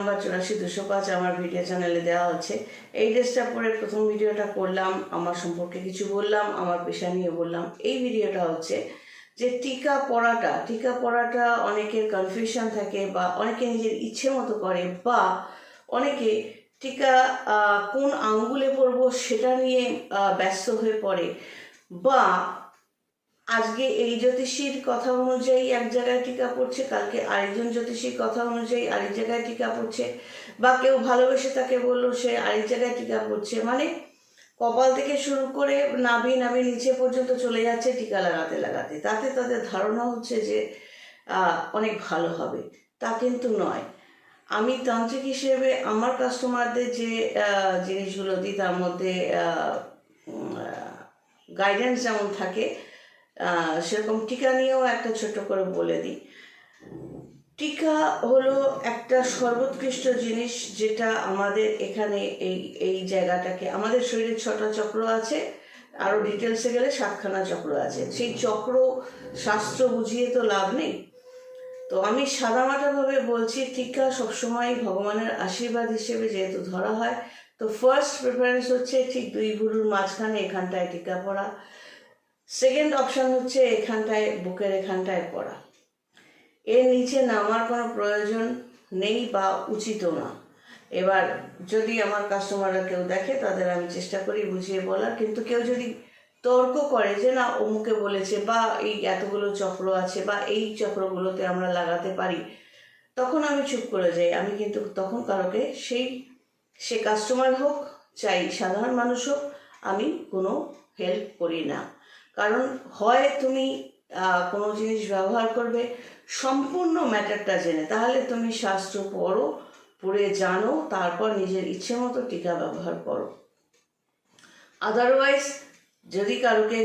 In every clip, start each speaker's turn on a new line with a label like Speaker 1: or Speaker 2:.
Speaker 1: Number 84-205 আমার video চ্যানেলে দেওয়া হচ্ছে। এই ড্রেসটা পরে প্রথম ভিডিওটা করলাম, আমার সম্পর্কে কিছু বললাম, আমার পেশা নিয়ে বললাম। এই ভিডিওটা হচ্ছে যে টিকা পরাটা অনেকের কনফিউশন থাকে, বা অনেকে নিজের ইচ্ছে মতো করে, বা অনেকে টিকা কোন আঙ্গুলে পরবো সেটা নিয়ে ব্যস্ত হয়ে পড়ে, বা আজকে এই জ্যোতিষীর কথা অনুযায়ী এক জায়গায় টিকা পড়ছে, কালকে আরেকজন জ্যোতিষীর কথা অনুযায়ী আরেক জায়গায় টিকা পড়ছে, বা কেউ ভালোবেসে তাকে বললো সে আরেক জায়গায় টিকা পড়ছে। মানে কপাল থেকে শুরু করে নাভি নিচে পর্যন্ত চলে যাচ্ছে টিকা লাগাতে লাগাতে। তাতে তাদের ধারণা হচ্ছে যে অনেক ভালো হবে, তা কিন্তু নয়। আমি তান্ত্রিক হিসেবে আমার কাস্টমারদের যে জিনিসগুলো দিই তার মধ্যে গাইডেন্স যেমন থাকে, সেরকম টিকা নিয়েও একটা ছোট্ট করে বলে দিই। টিকা হলো একটা সর্বোৎকৃষ্ট জিনিস, যেটা আমাদের এখানে এই জায়গাটাকে, আমাদের শরীরে 6টা চক্র আছে, আরও ডিটেলসে গেলে 7খানা চক্র আছে। সেই চক্র শাস্ত্র বুঝিয়ে তো লাভ নেই। তো আমি সাদামাটাভাবে বলছি, টিকা সবসময় ভগবানের আশীর্বাদ হিসেবে যেহেতু ধরা হয়, তো ফার্স্ট প্রেফারেন্স হচ্ছে ঠিক 2 ভুরুর মাঝখানে এখানটায় টিকা পরা। সেকেন্ড অপশান হচ্ছে এখানটায়, বুকের এখানটায় পরা। এর নিচে নামার কোনো প্রয়োজন নেই বা উচিতও না। এবার যদি আমার কাস্টমাররা কেউ দেখে, তাদের আমি চেষ্টা করি বুঝিয়ে বলার, কিন্তু কেউ যদি তর্ক করে যে না অমুকে বলেছে, বা এই এতগুলো চক্র আছে, বা এই চক্রগুলোতে আমরা লাগাতে পারি, তখন আমি চুপ করে যাই। আমি কিন্তু তখন কারোকে সে কাস্টমার হোক চাই সাধারণ মানুষ হোক, আমি কোনো হেল্প করি না। কারণ হয় তুমি কোনো জিনিস ব্যবহার করবে সম্পূর্ণ ম্যাটারটা জেনে, তাহলে তুমি শাস্ত্র পড়ে জানো, তারপর নিজের ইচ্ছে মতো টিকা ব্যবহার করো। আদারওয়াইজ যদি কারোকে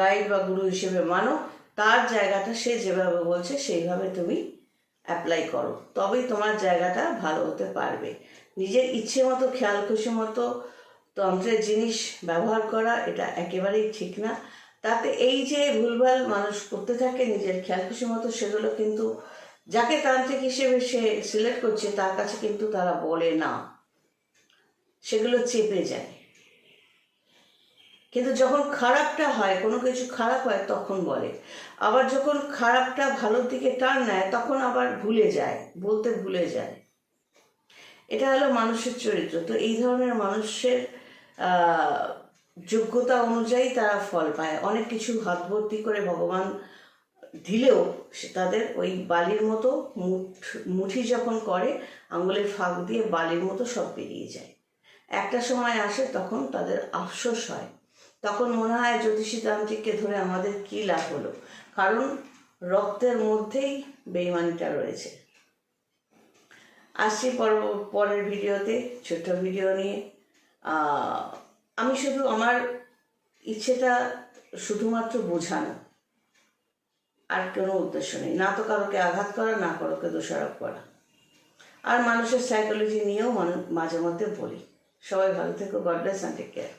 Speaker 1: গাইড বা গুরু হিসেবে মানো, তার জায়গাটা সে যেভাবে বলছে সেইভাবে তুমি অ্যাপ্লাই করো, তবেই তোমার জায়গাটা ভালো হতে পারবে। নিজের ইচ্ছে মতো খেয়াল খুশি মতো তন্ত্রের জিনিস ব্যবহার করা এটা একেবারেই ঠিক না। তাতে এই যে ভুলভাল মানুষ করতে থাকে নিজের খেয়াল খুশি মতো, সেগুলো কিন্তু যাকে তান্ত্রিক হিসেবে সে সিলেক্ট করছে তার কাছে কিন্তু তারা বলে না, সেগুলো চেপে যায়। কিন্তু যখন খারাপটা হয়, কোনো কিছু খারাপ হয়, তখন বলে। আবার যখন খারাপটা ভালোর দিকে টার্ন নেয়, তখন আবার ভুলে যায়, বলতে ভুলে যায়। এটা হলো মানুষের চরিত্র। তো এই ধরনের মানুষের যোগ্যতা অনুযায়ী তারা ফল পায়। অনেক কিছু হাত ভর্তি করে ভগবান দিলেও তাদের ওই বালির মতো মুঠি যখন করে, আঙুলের ফাঁক দিয়ে বালির মতো সব বেরিয়ে যায়। একটা সময় আসে তখন তাদের আফসোস হয়, তখন মনে হয় জ্যোতিষী তান্ত্রিককে ধরে আমাদের কী লাভ হলো, কারণ রক্তের মধ্যেই বেইমানিটা রয়েছে। আসছি পরের ভিডিওতে, ছোট্ট ভিডিও নিয়ে। আমি শুধু আমার ইচ্ছেটা শুধুমাত্র বোঝানো, আর কোনো উদ্দেশ্য নেই। না তো কারোকে আঘাত করা, না কারোকে দোষারোপ করা। আর মানুষের সাইকোলজি নিয়েও মাঝে মধ্যে বলি। সবাই ভালো থেকো। God bless and take care.